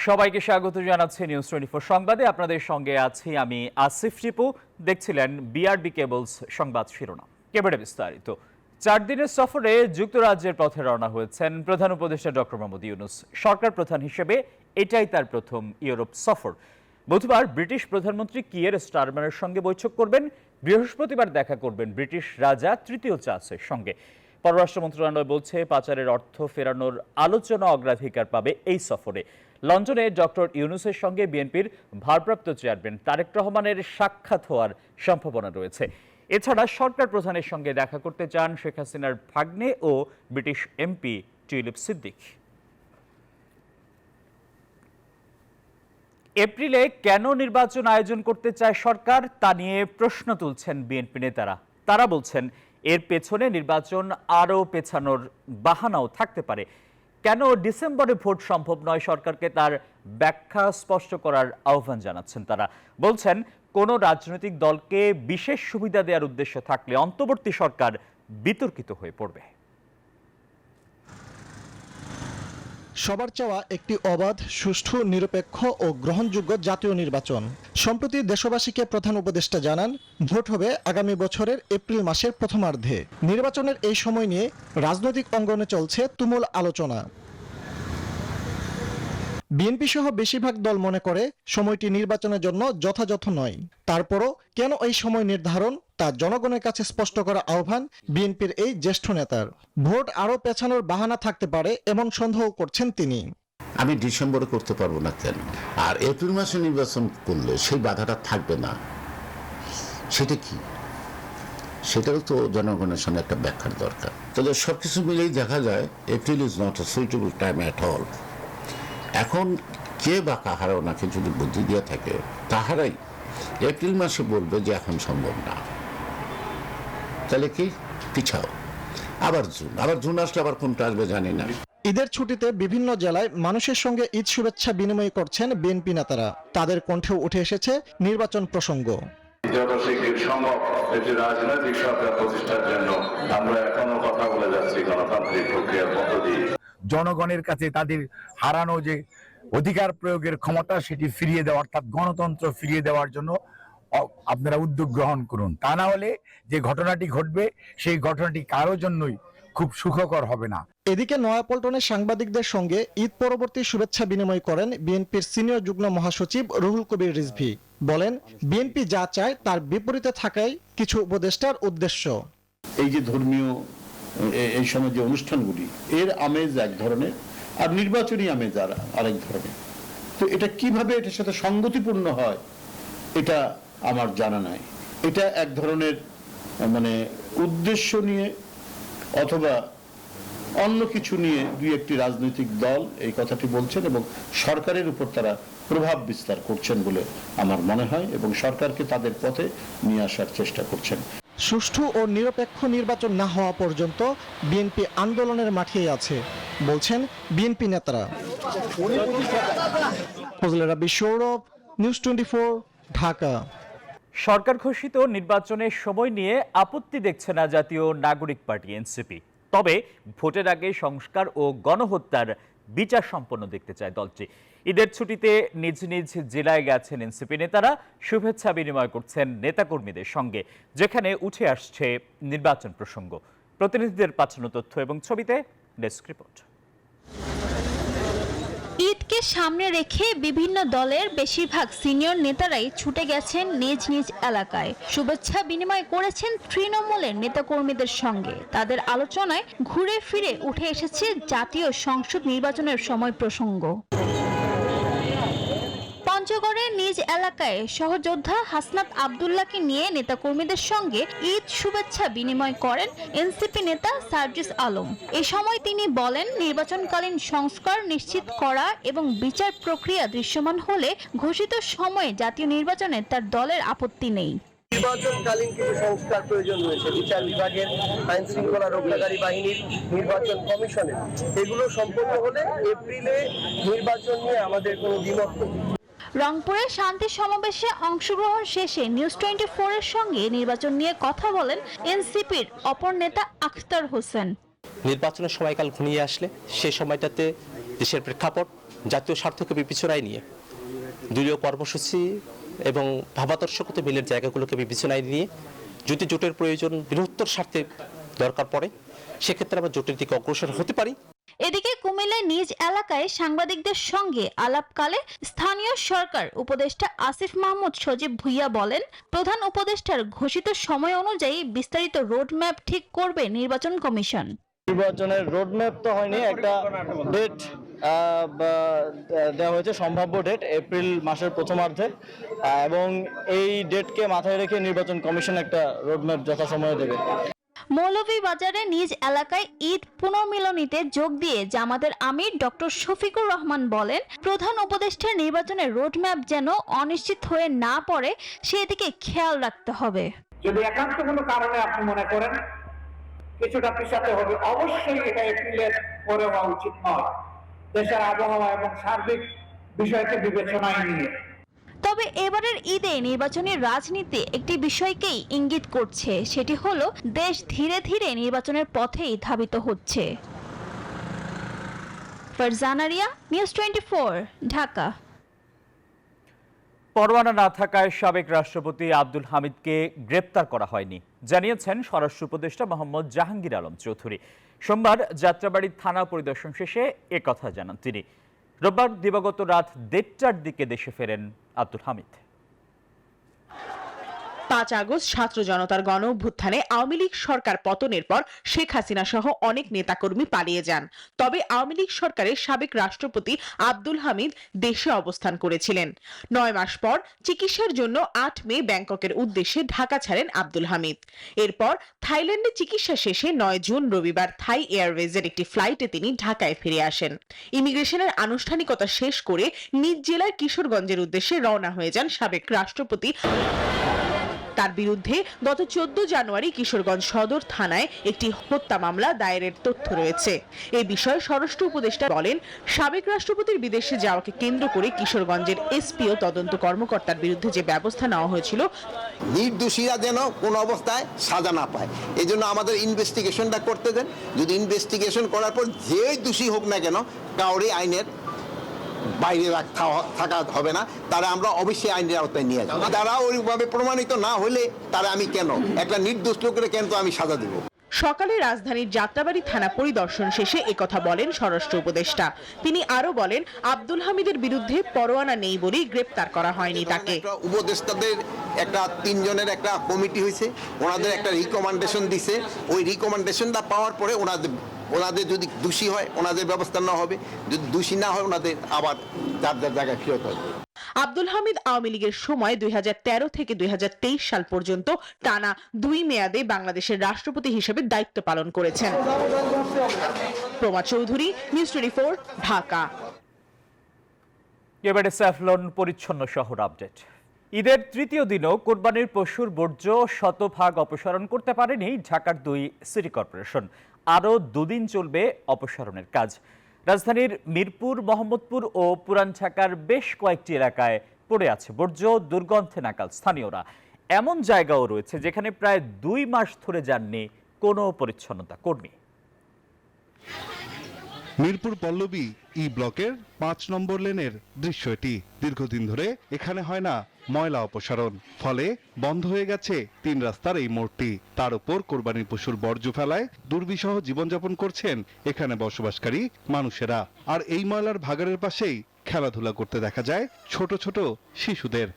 সবাইকে স্বাগত জানাচ্ছি নিউজ 24 সংবাদে। আপনাদের সঙ্গে আছি আমি আসিফ টিপু। দেখছিলেন বিআরবি কেবলস সংবাদ শিরোনাম। এবারে বিস্তারিত। 4 দিনের সফরে যুক্তরাজ্যের পথে রওনা হয়েছেন প্রধান উপদেষ্টা ডক্টর মোহাম্মদ ইউনূস। সরকার প্রধান হিসেবে এটাই তার প্রথম ইউরোপ সফর। বুধবার ব্রিটিশ প্রধানমন্ত্রী কিয়ের স্টারমারের সঙ্গে বৈঠক করবেন। বৃহস্পতিবার দেখা করবেন ব্রিটিশ রাজা তৃতীয় চার্লসের সঙ্গে। পররাষ্ট্র মন্ত্রণালয় বলছে, পাচারের অর্থ ফেরানোর আলোচনা অগ্রাধিকার পাবে এই সফরে। লন্ডনে ডক্টর ইউনূসের সঙ্গে বিএনপির ভারপ্রাপ্ত চেয়ারম্যান তারেক রহমানের সাক্ষাৎ হওয়ার সম্ভাবনা রয়েছে। এছাড়া সরকার প্রধানের সঙ্গে দেখা করতে চান শেখ হাসিনার ভাগ্নে ও ব্রিটিশ এমপি টিউলিপ সিদ্দিক। এপ্রিলে কেন নির্বাচন আয়োজন করতে চায় সরকার, তা নিয়ে প্রশ্ন তুলছেন বিএনপি নেতারা। তারা বলছেন, এর পেছনে নির্বাচন আরও পেছানোর বাহানাও থাকতে পারে। কেন ডিসেম্বরে ভোট সম্ভব নয়, সরকারকে তার ব্যাখ্যা স্পষ্ট করার আহ্বান জানাচ্ছেন তারা। বলছেন, কোনো রাজনৈতিক দলকে বিশেষ সুবিধা দেওয়ার উদ্দেশ্য থাকলে অন্তর্বর্তী সরকার বিতর্কিত হয়ে পড়বে। সবার চাওয়া একটি অবাধ, সুষ্ঠু, নিরপেক্ষ ও গ্রহণযোগ্য জাতীয় নির্বাচন। সম্প্রতি দেশবাসীকে প্রধান উপদেষ্টা জানান, ভোট হবে আগামী বছরের এপ্রিল মাসের প্রথমার্ধে। নির্বাচনের এই সময় নিয়ে রাজনৈতিক অঙ্গনে চলছে তুমুল আলোচনা। বিএনপি সহ বেশিরভাগ দল মনে করে সময়টি নির্বাচনের জন্য যথাযথ নয়। তারপরও কেন এই সময় নির্ধারণ, তা জনগণের কাছে স্পষ্ট করা আহ্বান বিএনপির এই জ্যেষ্ঠ নেতার। ভোট আরও পেছানোর বাহানা থাকতে পারে এমন সন্দেহ করছেন তিনি। আমি ডিসেম্বরে করতে পারবো না কেন, আর এপ্রিল মাসে নির্বাচন করলে সেই বাধাটা থাকবে না, সেটা কি? সেটাও তো জনগণের সামনে একটা ব্যাখ্যার দরকার। তাহলে সবকিছু মিলেই দেখা যায় April is not a suitable time at all. এখন কে বা কাহারা ওনাকে যদি বুদ্ধি দিয়ে থাকে, তাহারাই এপ্রিল মাসে বলবে যে এখন সম্ভব না। তাহলে কি পিছাও, আবার জুন আসলে আবার কোনটা আসবে জানি না। ঈদের ছুটিতে বিভিন্ন জেলায় মানুষের সঙ্গে ঈদ শুভেচ্ছা বিনিময় করছেন বিএনপি নেতারা। তাদের কণ্ঠেও উঠে এসেছে নির্বাচন প্রসঙ্গ। যত শীঘ্র সম্ভব একটি রাজনৈতিক সরকার প্রতিষ্ঠার জন্য আমরা এখনো কথা বলে যাচ্ছি গণতান্ত্রিক প্রক্রিয়ার মধ্য দিয়ে। জনগণের কাছে তাদের হারানো যে অধিকার প্রয়োগের ক্ষমতা, সেটি ফিরিয়ে দেওয়া, অর্থাৎ গণতন্ত্র ফিরিয়ে দেওয়ার জন্য আপনারা উদ্যোগ গ্রহণ করুন। তা না হলে যে ঘটনাটি ঘটবে, সেই ঘটনাটি কারোর জন্যই খুব সুখকর হবে না। এদিকে নয়াপল্টনে সাংবাদিকদের সঙ্গে ঈদ পরবর্তী শুভেচ্ছা বিনিময় করেন বিএনপির সিনিয়র যুগ্ম মহাসচিব রুহুল কবির রিজভী। বলেন, বিএনপি যা চায় তার বিপরীতে থাকাই কিছু উপদেষ্টার উদ্দেশ্য। এই যে ধর্মীয় এই সময় যে অনুষ্ঠানগুলি, এর আমেজ এক ধরনের, আর নির্বাচনী আমেজ আরেক ধরনের। তো এটা কিভাবে এটার সাথে সঙ্গতিপূর্ণ হয়, এটা আমার জানা নাই। এটা এক ধরনের মানে উদ্দেশ্য নিয়ে অথবা অন্য কিছু নিয়ে দুই একটি রাজনৈতিক দল এই কথাটি বলছেন এবং সরকারের উপর তারা প্রভাব বিস্তার করছেন বলে আমার মনে হয়, এবং সরকারকে তাদের পথে নিয়ে আসার চেষ্টা করছেন। সুষ্ঠু ও নিরপেক্ষ নির্বাচন না হওয়া পর্যন্ত বিএনপি আন্দোলনের মাঠেই আছে বলছেন বিএনপি নেতারা। ফজলে রাব্বি সৌরভ, নিউজ 24, ঢাকা। সরকার ঘোষিত নির্বাচনের সময় নিয়ে আপত্তি দেখছে না জাতীয় নাগরিক পার্টি এনসিপি। তবে ভোটের আগে সংস্কার ও গণহত্যার বিচার সম্পন্ন দেখতে চায় দলটি। ঈদের ছুটিতে নিজ নিজ জেলায় গেছেন এনসিপি নেতারা, শুভেচ্ছা বিনিময় করছেন নেতাকর্মীদের সঙ্গে, যেখানে উঠে আসছে নির্বাচন প্রসঙ্গ। প্রতিনিধিদের পাঠানো তথ্য এবং ছবিতে ডেস্ক রিপোর্ট। ঈদকে সামনে রেখে বিভিন্ন দলের বেশিরভাগ সিনিয়র নেতারাই ছুটে গেছেন নিজ নিজ এলাকায়। শুভেচ্ছা বিনিময় করেছেন তৃণমূলের নেতাকর্মীদের সঙ্গে। তাদের আলোচনায় ঘুরে ফিরে উঠে এসেছে জাতীয় সংসদ নির্বাচনের সময় প্রসঙ্গ। পঞ্চগড়ে নিজ এলাকায় সহযোদ্ধা হাসনাত আব্দুল্লাহকে নিয়ে নেতাকর্মীদের সঙ্গে ঈদ শুভেচ্ছা বিনিময় করেন এনসিপি নেতা সার্জিস আলম। এ সময় তিনি বলেন, নির্বাচনকালীন সংস্কার নিশ্চিত করা এবং বিচার প্রক্রিয়া দৃশ্যমান হলে ঘোষিত সময়ে জাতীয় নির্বাচনে তার দলের আপত্তি নেই। নির্বাচনকালীন কিছু সংস্কার প্রয়োজন রয়েছে, বিচার বিভাগের, আইন শৃঙ্খলা রক্ষাকারী বাহিনীর, নির্বাচন কমিশনের। এগুলো সম্পন্ন হলে এপ্রিলে নির্বাচন নিয়ে আমাদের কোনো দ্বিমত নেই। রংপুরে শান্তি সমাবেশে অংশগ্রহণ শেষে নিউজ 24 এর সঙ্গে নির্বাচন নিয়ে কথা বলেন এনসিপির অপর নেতা আখতার হোসেন। নির্বাচনের সময়কাল ঘনিয়ে আসলে সেই সময়টাতে দেশের প্রেক্ষাপট জাতীয় স্বার্থকে বিবেচনায় নিয়ে দলীয় কর্মসূচি এবং ভাবাদর্শগত মিলের জায়গাগুলোকে বিবেচনায় নিয়ে যদি জোটের প্রয়োজন বৃহত্তর স্বার্থে দরকার পড়ে সেক্ষেত্রে আমরা জোটের দিকে অগ্রসর হতে পারি। এদিকে কুমিল্লায় নিজ এলাকায় সাংবাদিকদের সঙ্গে আলাপকালে স্থানীয় সরকার উপদেষ্টা আসিফ মাহমুদ সজীব ভুইয়া বলেন, প্রধান উপদেষ্টার ঘোষিত সময় অনুযায়ী বিস্তারিত রোডম্যাপ ঠিক করবে নির্বাচন কমিশন। নির্বাচনের রোডম্যাপ তো হয়নি, একটা ডেট দেওয়া হয়েছে, সম্ভাব্য ডেট এপ্রিল মাসের প্রথমার্ধে, এবং এই ডেটকে মাথায় রেখে নির্বাচন কমিশন একটা রোডম্যাপ যথাসময়ে দেবে। মৌলভীবাজারে নিজ এলাকায় ঈদ পুনর্মিলনীতে যোগ দিয়ে জামাতের আমির ডক্টর শফিকুর রহমান বলেন, প্রধান উপদেষ্টার নির্বাচনের রোডম্যাপ যেন অনিশ্চিত হয়ে না পড়ে সেদিকে খেয়াল রাখতে হবে। যদি একান্ত কোনো কারণে আপনি মনে করেন কিছুটা পিছাতে হবে, অবশ্যই এটা এপ্রিলের পরে হওয়া উচিত নয়, দেশের আবহাওয়া এবং সার্বিক বিষয়কে বিবেচনায় নিয়ে। তবে এবারের ঈদে নির্বাচনী রাজনীতি একটি বিষয়কেই ইঙ্গিত করছে, সেটি হলো দেশ ধীরে ধীরে নির্বাচনের পথেই ধাবিত হচ্ছে। ফারজানা রিয়া, নিউজ 24, ঢাকা। পরোয়ানা না থাকায় সাবেক রাষ্ট্রপতি আব্দুল হামিদকে গ্রেপ্তার করা হয়নি জানিয়েছেন স্বরাষ্ট্র উপদেষ্টা মোহাম্মদ জাহাঙ্গীর আলম চৌধুরী। সোমবার যাত্রাবাড়ি থানা পরিদর্শন শেষে একথা জানান তিনি। রোববার দিবাগত রাত 1:30টার দিকে দেশে ফেরেন আব্দুল হামিদ। 5 আগস্ট ছাত্র জনতার গণ অভ্যুত্থানে আওয়ামী লীগ সরকার পতনের পর শেখ হাসিনা সহ অনেক নেতাকর্মী পালিয়ে যান। তবে আওয়ামী লীগ সরকারের সাবেক রাষ্ট্রপতি আব্দুল হামিদ দেশে অবস্থান করেছিলেন। 9 মাস পর চিকিৎসার জন্য 8 মে ব্যাংককের উদ্দেশ্যে ঢাকা ছাড়েন আব্দুল হামিদ। এরপর থাইল্যান্ডে চিকিৎসা শেষে 9 জুন রবিবার থাই এয়ারওয়েজের একটি ফ্লাইটে তিনি ঢাকায় ফিরে আসেন। ইমিগ্রেশনের আনুষ্ঠানিকতা শেষ করে নিজ জেলার কিশোরগঞ্জের উদ্দেশ্যে রওনা হয়ে যান সাবেক রাষ্ট্রপতি। তার বিরুদ্ধে গত 14 জানুয়ারি কিশোরগঞ্জ সদর থানায় একটি হত্যা মামলা দায়েরের তথ্য রয়েছে। এই বিষয়ে স্বরাষ্ট্র উপদেষ্টা বলেন, সাবেক রাষ্ট্রপতির বিদেশে যাওয়াকে কেন্দ্র করে কিশোরগঞ্জের এসপিও তদন্ত কর্মকর্তার বিরুদ্ধে যে ব্যবস্থা নেওয়া হয়েছিল, নির্দোষীরা যেন কোনো অবস্থায় সাজা না পায়, এই জন্য আমাদের ইনভেস্টিগেশনটা করতে দেন। যদি ইনভেস্টিগেশন করার পর যে দোষী হোক না কেন, কাউরে আইনের বাইরে থাকা হবে না, তারা আমরা অবশ্যই আইনের আওতায় নিয়ে যাবো। তারা ওইভাবে প্রমাণিত না হলে তারা আমি কেন একটা নির্দোষ লোকের কেন আমি সাজা দেব। সকালে রাজধানীর যাত্রাবাড়ি থানা পরিদর্শন শেষে একথা বলেন স্বরাষ্ট্র উপদেষ্টা। তিনি আরো বলেন, আব্দুল হামিদের বিরুদ্ধে পরোয়ানা নেই বলেই গ্রেপ্তার করা হয়নি তাকে। উপদেষ্টাদের একটা 3 জনের একটা কমিটি হয়েছে, ওনাদের একটা রিকমেন্ডেশন দিছে। ওই রিকমেন্ডেশনটা পাওয়ার পরে ওনাদের যদি দোষী হয় ওনাদের ব্যবস্থা না হবে, যদি দোষী না হয় ওনাদের আবার যার যার জায়গায় ফেরত আসবে। আব্দুল হামিদ আওয়ামী লীগের সময় 2013 থেকে 2023 সাল পর্যন্ত টানা 2 মেয়াদে বাংলাদেশের রাষ্ট্রপতি হিসেবে দায়িত্ব পালন করেছেন। প্রমা চৌধুরী, নিউজ 24, ঢাকা। এবারে স্যাফলন পরিচ্ছন্ন শহর আপডেট। ঈদের তৃতীয় দিনও কোরবানির পশুর বর্জ্য শতভাগ অপসারণ করতে পারেনি ঢাকার 2 সিটি কর্পোরেশন। আরও 2 দিন চলবে অপসারণের কাজ। রাজধানীর মিরপুর, মোহাম্মদপুর ও পুরান ঢাকার বেশ কয়েকটি এলাকায় পড়ে আছে বর্জ্য, দুর্গন্ধে নাকাল স্থানীয়রা। এমন জায়গাও রয়েছে যেখানে প্রায় 2 মাস ধরে যাননি কোনো পরিচ্ছন্নতা কর্মী। মিরপুর পল্লবী ই ব্লকের 5 নম্বর লেনের দৃশ্য এটি। দীর্ঘদিন ধরে এখানে হয় না ময়লা অপসারণ, ফলে বন্ধ হয়ে গেছে 3 রাস্তার এই মোড়টি। তার উপর কোরবানির পশুর বর্জ্য ফেলায় দুর্বিষহ জীবনযাপন করছেন এখানে বসবাসকারী মানুষেরা। আর এই ময়লার ভাগাড়ের পাশেই খেলাধুলা করতে দেখা যায় ছোট ছোট শিশুদের।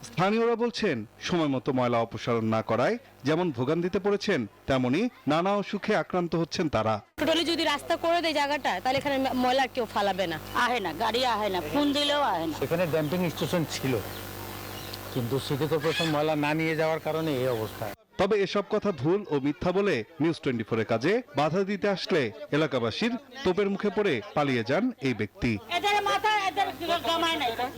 স্থানীয়রা বলছেন, সময় মতো ময়লা অপসারণ না করায় যেমন ভোগান্তিতে পড়েছেন, তেমনি নানা অসুখে আক্রান্ত হচ্ছেন তারা। টোটালি যদি রাস্তা করে দেয় জায়গাটা, তাহলে এখানে ময়লা কেউ ফালাবে না, আহে না, গাড়ি আহে না, ফোন দিলেও আহে না। এখানে ড্যাম্পিং স্টেশন ছিল, কিন্তু সিটি কর্পোরেশন ময়লা না নিয়ে যাওয়ার কারণে এই অবস্থা। তবে এসব কথা ভুল ও মিথ্যা বলে নিউজ 24 এর কাজে বাধা দিতে আসলে এলাকাবাসীর তোপের মুখে পড়ে পালিয়ে যান এই ব্যক্তি।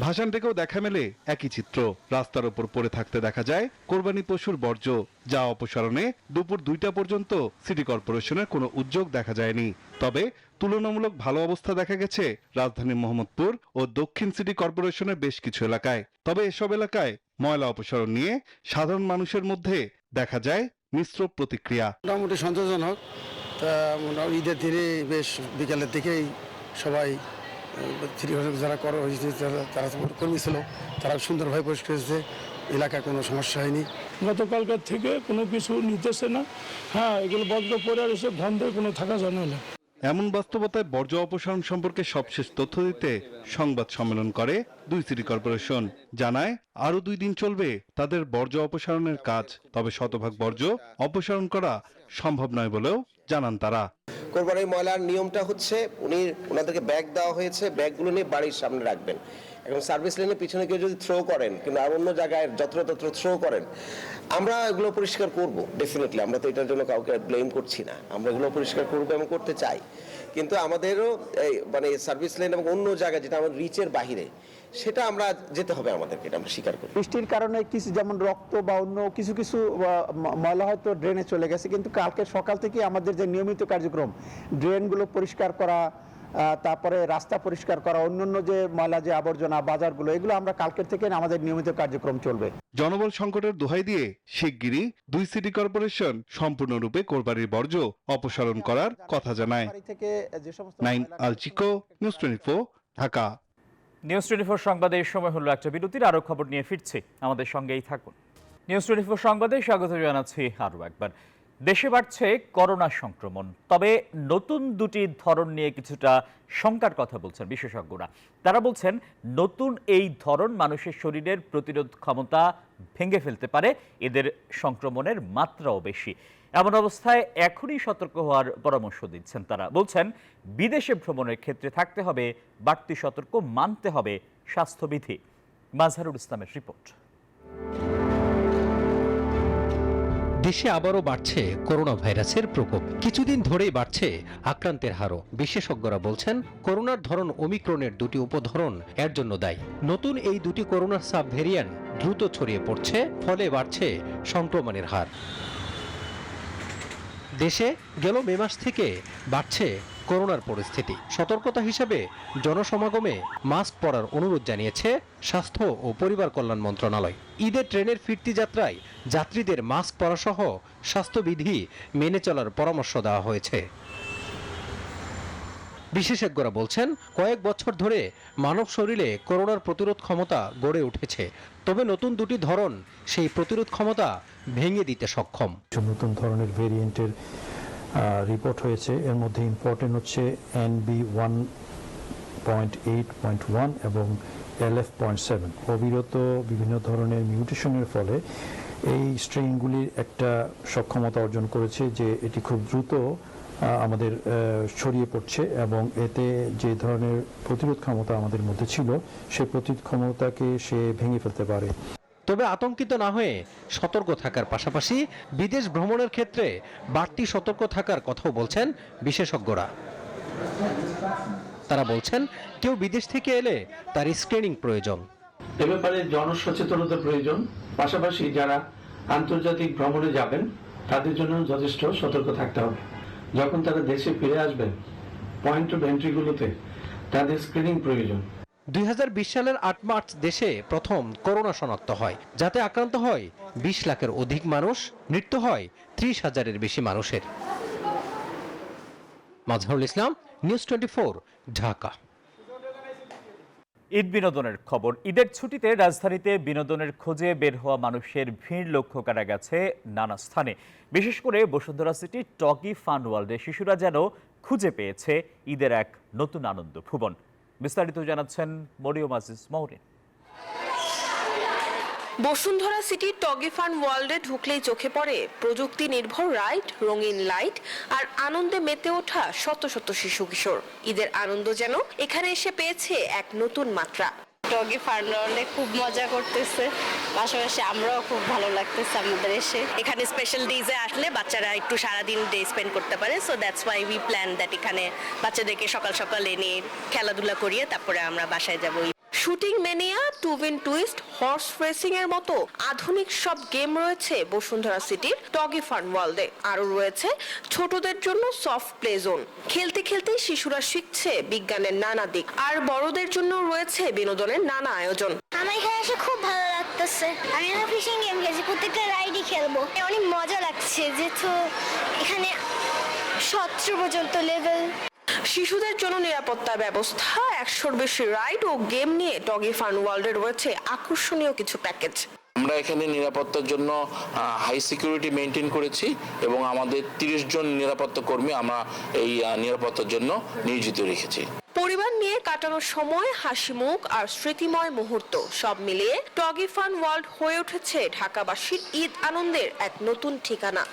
ভাসান থেকেও দেখা মেলে একই চিত্র। রাস্তার উপর পড়ে থাকতে দেখা যায় কোরবানি পশুর বর্জ্য, যা অপসারণে দুপুর 2টা পর্যন্ত সিটি কর্পোরেশনের কোনো উদ্যোগ দেখা যায়নি। তবে তুলনামূলক ভালো অবস্থা দেখা গেছে রাজধানী মোহাম্মদপুর ও দক্ষিণ সিটি কর্পোরেশনের বেশ কিছু এলাকায়। তবে এসব এলাকায় ময়লা অপসারণ নিয়ে সাধারণ মানুষের মধ্যে দেখা যায় মিশ্র প্রতিক্রিয়া। মোটামুটি সন্তোষজনক। তা ঈদের দিনে বেশ বিকালের দিকেই সবাই যারা তারা কর্মী ছিল তারা সুন্দরভাবে পরিষ্কার হয়েছে, এলাকায় কোনো সমস্যা হয়নি। গতকালকার থেকে কোনো কিছু নিতেছে না। হ্যাঁ, এগুলো বদ্ধ পরে এসে গন্ধে কোনো থাকা জানে না। এমন বাস্তবতায় বর্জ্য অপসারণ সম্পর্কে সবশেষ তথ্য দিতে সংবাদ সম্মেলন করে 2 সিটি কর্পোরেশন। জানায় আরো 2 দিন চলবে তাদের বর্জ্য অপসারণের কাজ, তবে শতভাগ বর্জ্য অপসারণ করা সম্ভব নয় বলেও জানান তারা। কোরবানির ময়লার নিয়মটা হচ্ছে ওনাদেরকে ব্যাগ দেওয়া হয়েছে, ব্যাগগুলো নিয়ে বাড়ির সামনে রাখবেন। এখন সার্ভিস লেনের পিছনে কেউ যদি থ্রো করেন কিংবা আর অন্য জায়গায় যত্রতত্র থ্রো করেন, আমরা এগুলো পরিষ্কার করব ডেফিনেটলি। আমরা তো এটার জন্য কাউকে ব্লেম করছি না, আমরা এগুলো পরিষ্কার করবো এবং করতে চাই। কিন্তু আমাদেরও মানে সার্ভিস লেন এবং অন্য জায়গায় যেটা আমাদের রিচের বাহিরে, সেটা আমরা যেতে হবে আমাদেরকে, এটা আমরা স্বীকার করি। বৃষ্টির কারণে কিছু যেমন রক্ত বা অন্য কিছু কিছু ময়লা হয়তো ড্রেনে চলে গেছে, কিন্তু কালকে সকাল থেকে আমাদের যে নিয়মিত কার্যক্রম, ড্রেনগুলো পরিষ্কার করা, তারপরে রাস্তা পরিষ্কার করা, অন্যান্য যে ময়লা যে আবর্জনা বাজারগুলো, এগুলো আমরা কালকের থেকে আমাদের নিয়মিত কার্যক্রম চলবে। জনবল সংকটের দোহাই দিয়ে শিগগিরই 2 সিটি কর্পোরেশন সম্পূর্ণরূপে কোরবানির বর্জ্য অপসারণ করার কথা জানায়। নাইম আল চিকো, নিউজ 24, ঢাকা। নিউজ 24 সংবাদে এই সময় হলো একটা বিরতির। আরো খবর নিয়ে ফিরছি, আমাদের সঙ্গেই থাকুন। নিউজ 24 সংবাদে স্বাগত জানাচ্ছি আরও একবার। দেশে বাড়ছে করোনা সংক্রমণ, তবে নতুন দুটি ধরন নিয়ে কিছুটা শঙ্কার কথা বলছেন বিশেষজ্ঞরা। তারা বলছেন নতুন এই ধরন মানুষের শরীরের প্রতিরোধ ক্ষমতা ভেঙে ফেলতে পারে, এদের সংক্রমণের মাত্রাও বেশি। এমন অবস্থায় এখনই সতর্ক হওয়ার পরামর্শ দিচ্ছেন তারা। বলছেন বিদেশে ভ্রমণের ক্ষেত্রে থাকতে হবে বাড়তি সতর্ক, মানতে হবে স্বাস্থ্যবিধি। মাজহারুল ইসলামের রিপোর্ট। দেশে আবারও বাড়ছে করোনা ভাইরাসের প্রকোপ। কিছুদিন ধরেই বাড়ছে আক্রান্তের হারও। বিশেষজ্ঞরা বলছেন করোনার ধরন ওমিক্রনের দুটি উপধরন এর জন্য দায়ী। নতুন এই দুটি করোনার সাব ভেরিয়েন্ট দ্রুত ছড়িয়ে পড়ছে, ফলে বাড়ছে সংক্রমণের হার। দেশে গেল মে মাস থেকে বাড়ছে করোনার পরিস্থিতি। সতর্কতা হিসেবে জনসমাগমে মাস্ক পরার অনুরোধ জানিয়েছে স্বাস্থ্য ও পরিবার কল্যাণ মন্ত্রণালয়। ঈদের ট্রেনের ফিরতি যাত্রায় যাত্রীদের মাস্ক পরা সহ স্বাস্থ্যবিধি মেনে চলার পরামর্শ দেওয়া হয়েছে। বিশেষজ্ঞরা বলছেন কয়েক বছর ধরে মানব শরীরে করোনার প্রতিরোধ ক্ষমতা গড়ে উঠেছে, তবে নতুন দুটি ধরন সেই প্রতিরোধ ক্ষমতা ভেঙে দিতে সক্ষম। নতুন ধরনের ভেরিয়েন্টের রিপোর্ট হয়েছে, এর মধ্যে ইম্পর্টেন্ট হচ্ছে NB1.8.1 এবং LF.7। অবিরত বিভিন্ন ধরনের মিউটেশনের ফলে এই স্ট্রেইনগুলির একটা সক্ষমতা অর্জন করেছে যে এটি খুব দ্রুত আমাদের ছড়িয়ে পড়ছে এবং এতে যে ধরনের প্রতিরোধ ক্ষমতা আমাদের মধ্যে ছিল সেই প্রতিরোধ ক্ষমতাকে সে ভেঙে ফেলতে পারে। তবে আতঙ্কিত না হয়ে সতর্ক থাকার পাশাপাশি বিদেশ ভ্রমণের ক্ষেত্রে বাড়তি সতর্ক থাকার কথাও বলছেন বিশেষজ্ঞরা। তারা বলছেন কেউ বিদেশ থেকে এলে তার স্ক্রিনিং প্রয়োজন। এ ব্যাপারে জনসচেতনতা প্রয়োজন, পাশাপাশি যারা আন্তর্জাতিক ভ্রমণে যাবেন তাদের জন্য যথেষ্ট সতর্ক থাকতে হবে। যখন তারা দেশে ফিরে আসবেন, পয়েন্ট অফ এন্ট্রিগুলোতে তাদের স্ক্রিনিং প্রয়োজন। 2020 সালের 8 মার্চ দেশে প্রথম করোনা শনাক্ত হয়, যাতে আক্রান্ত হয় 20 লাখের অধিক মানুষ, মৃত্যু হয় 30,000-এর বেশি মানুষের। মাজহারুল ইসলাম, নিউজ 24, ঢাকা। ঈদ বিনোদনের খবর। ঈদের ছুটিতে রাজধানীতে বিনোদনের খোঁজে বের হওয়া মানুষের ভিড় লক্ষ্য করা গেছে নানা স্থানে। বিশেষ করে বসুন্ধরা সিটি টগি ফান ওয়ার্ল্ডে শিশুরা যেন খুঁজে পেয়েছে ঈদের এক নতুন আনন্দ ভুবন। বিস্তারিত জানাচ্ছেন মরিয়ম আজিজ মৌরিন। বসুন্ধরা সিটি টগি ফান ওয়ার্ল্ডে ঢুকলেই চোখে পড়ে প্রযুক্তি নির্ভর রাইড, রঙিন লাইট আর আনন্দে মেতে ওঠা শত শত শিশু কিশোর। ঈদের আনন্দ যেন এখানে এসে পেয়েছে এক নতুন মাত্রা। টগি ফান ওয়ার্ল্ডে খুব মজা করতেছে, পাশাপাশি আমরাও খুব ভালো লাগতেছে আমাদের এসে। এখানে স্পেশাল ডেজে আসলে বাচ্চারা একটু সারাদিন ডে স্পেন্ড করতে পারে, so that's why we plan that এখানে বাচ্চাদেরকে সকাল সকাল এনে খেলাধুলা করিয়ে তারপরে আমরা বাসায় যাব। শুটিং ম্যানিয়া, টুবিন টুইস্ট, হর্স রেসিং এর মতো আধুনিক সব গেম রয়েছে বসুন্ধরা সিটির টগি ফান ওয়ার্ল্ডে। আরো রয়েছে ছোটদের জন্য সফট প্লে জোন, খেলতে খেলতে শিশুরা শিখছে বিজ্ঞানের নানা দিক, আর বড়দের জন্য রয়েছে বিনোদনের নানা আয়োজন। আমার এখানে এসে খুব ভালো লাগতেছে। আমি একটা ফিশিং গেম খেলছি, প্রত্যেকটা রাইডই খেলবো। অনেক মজা লাগছে, যেহেতু এখানে 17 পর্যন্ত লেভেল। শিশুদের জন্য নিরাপত্তা ব্যবস্থা, 100-র বেশি রাইড ও গেম নিয়ে ডগি ফান ওয়ার্ল্ডে রয়েছে আকর্ষণীয় কিছু প্যাকেজ। আমরা এখানে নিরাপত্তার জন্য হাই সিকিউরিটি মেনটেন করেছি এবং আমাদের 30 জন নিরাপত্তা কর্মী আমরা এই নিরাপত্তার জন্য নিয়োজিত রেখেছি। পরিবার নিয়ে কাটানোর সময় হাসি মুখ আর স্মৃতিময় মুহূর্ত সব মিলিয়ে ডগি ফান ওয়ার্ল্ড হয়ে উঠেছে ঢাকাবাসীর ঈদ আনন্দের এক নতুন ঠিকানা।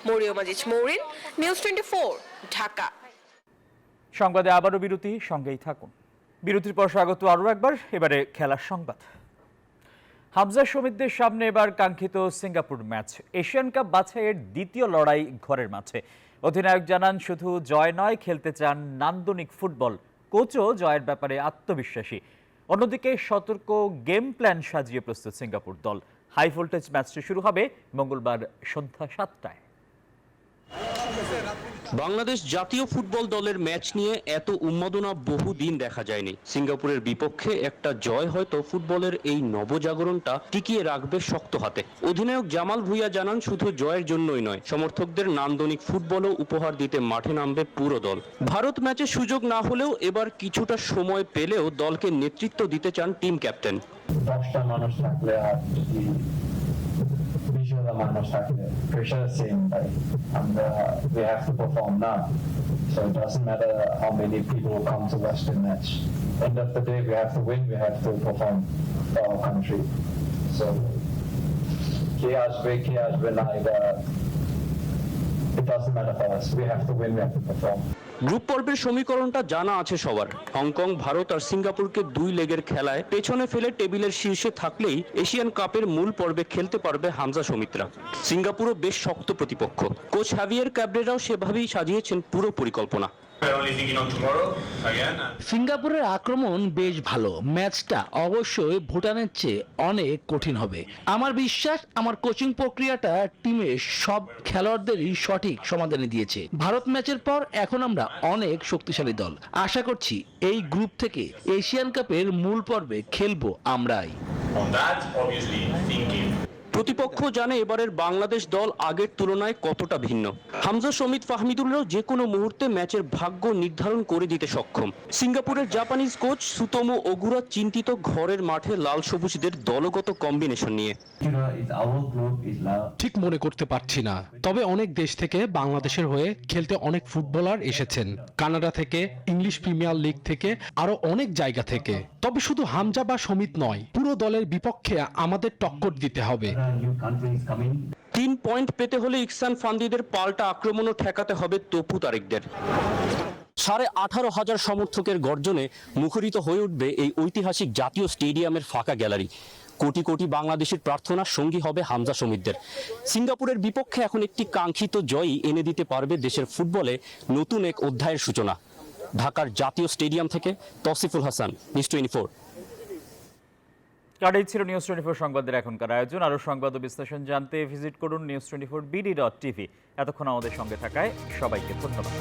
মরিয়ম আজিজ মৌরিন, নিউজ 24, ঢাকা। সংবাদে আবারও বিরতি, সঙ্গেই থাকুন। বিরতির পর স্বাগত আরও একবার, এবারে খেলার সংবাদ। হামজা সমিতদের সামনে এবার কাঙ্ক্ষিত সিঙ্গাপুর ম্যাচ। এশিয়ান কাপ বাছাইয়ের দ্বিতীয় লড়াই ঘরের মাঠে। অধিনায়ক জানান শুধু জয় নয়, খেলতে চান নান্দনিক ফুটবল। কোচও জয়ের ব্যাপারে আত্মবিশ্বাসী। অন্যদিকে সতর্ক গেম প্ল্যান সাজিয়ে প্রস্তুত সিঙ্গাপুর দল। হাই ভোল্টেজ ম্যাচটি শুরু হবে মঙ্গলবার সন্ধ্যা 7টায়। বাংলাদেশ জাতীয় ফুটবল দলের ম্যাচ নিয়ে এত উন্মাদনা বহুদিন দেখা যায়নি। সিঙ্গাপুরের বিপক্ষে একটা জয় হয়তো ফুটবলের এই নবজাগরণটা টিকিয়ে রাখবে শক্ত হাতে। অধিনায়ক জামাল ভুঁইয়া জানান শুধু জয়ের জন্যই নয়, সমর্থকদের নান্দনিক ফুটবলও উপহার দিতে মাঠে নামবে পুরো দল। ভারত ম্যাচে সুযোগ না হলেও এবার কিছুটা সময় পেলেও দলকে নেতৃত্ব দিতে চান টিম ক্যাপ্টেন। 10টা মানুষ থাকলে আর মানুষ থাকলে pressure same, like we have to perform now, so it doesn't matter how many people come to watch the match. End of the day, we have to win, we have to perform for our country. So chaos win, it doesn't matter for us. We have to win, we have to perform. Group পর্বের সমীকরণটা জানা আছে সবার। Hong Kong, Bharat আর সিঙ্গাপুরকে 2 লেগের খেলায় পেছনে ফেলে টেবিলের শীর্ষে থাকলেই এশিয়ান কাপের মূল পর্বে খেলতে পারবে হামজা সমিতরা। সিঙ্গাপুরও বেশ শক্ত প্রতিপক্ষ। কোচ হাভিয়ের ক্যাব্রেরাও সেভাবেই সাজিয়েছেন পুরো পরিকল্পনা। সিঙ্গাপুরের আক্রমণ বেশ ভালো। ম্যাচটা অবশ্যই ভুটানের চেয়ে অনেক কঠিন হবে। আমার বিশ্বাস আমার কোচিং প্রক্রিয়াটা টিমের সব খেলোয়াড়দেরই সঠিক সমাধানে দিয়েছে। ভারত ম্যাচের পর এখন আমরা অনেক শক্তিশালী দল। আশা করছি এই গ্রুপ থেকে এশিয়ান কাপের মূল পর্বে খেলবো আমরাই। প্রতিপক্ষ জানে এবারের বাংলাদেশ দল আগের তুলনায় কতটা ভিন্ন। হামজা সমিত ফাহমিদুল্লাহ যে কোনো মুহূর্তে ম্যাচের ভাগ্য নির্ধারণ করে দিতে সক্ষম। সিঙ্গাপুরের জাপানিজ কোচ সুতোমো ওগুরা চিন্তিত ঘরের মাঠে লাল সবুজদের দলগত কম্বিনেশন নিয়ে। ঠিক মনে করতে পারছি না, তবে অনেক দেশ থেকে বাংলাদেশের হয়ে খেলতে অনেক ফুটবলার এসেছেন। কানাডা থেকে, ইংলিশ প্রিমিয়ার লিগ থেকে, আরো অনেক জায়গা থেকে। তবে শুধু হামজা বা সমিত নয়, পুরো দলের বিপক্ষে আমাদের টক্কর দিতে হবে। 3 পয়েন্ট পেতে হলে ইকসান ফান্দিদের পাল্টা আক্রমণও ঠেকাতে হবে তপু তারেকদের। 18,500 সমর্থকের গর্জনে মুখরিত হয়ে উঠবে এই ঐতিহাসিক জাতীয় স্টেডিয়ামের ফাঁকা গ্যালারি। কোটি কোটি বাংলাদেশের প্রার্থনা সঙ্গী হবে হামজা সমিতদের। সিঙ্গাপুরের বিপক্ষে এখন একটি কাঙ্ক্ষিত জয়ই এনে দিতে পারবে দেশের ফুটবলে নতুন এক অধ্যায়ের সূচনা। ঢাকার জাতীয় স্টেডিয়াম থেকে তৌসিফুল হাসান, নিউজ 24। কার্ডেই ছিল নিউজ 24 সংবাদের এখনকার আয়োজন। আরও সংবাদ ও বিশ্লেষণ জানতে ভিজিট করুন news24bd.tv। এতক্ষণ আমাদের সঙ্গে থাকায় সবাইকে ধন্যবাদ।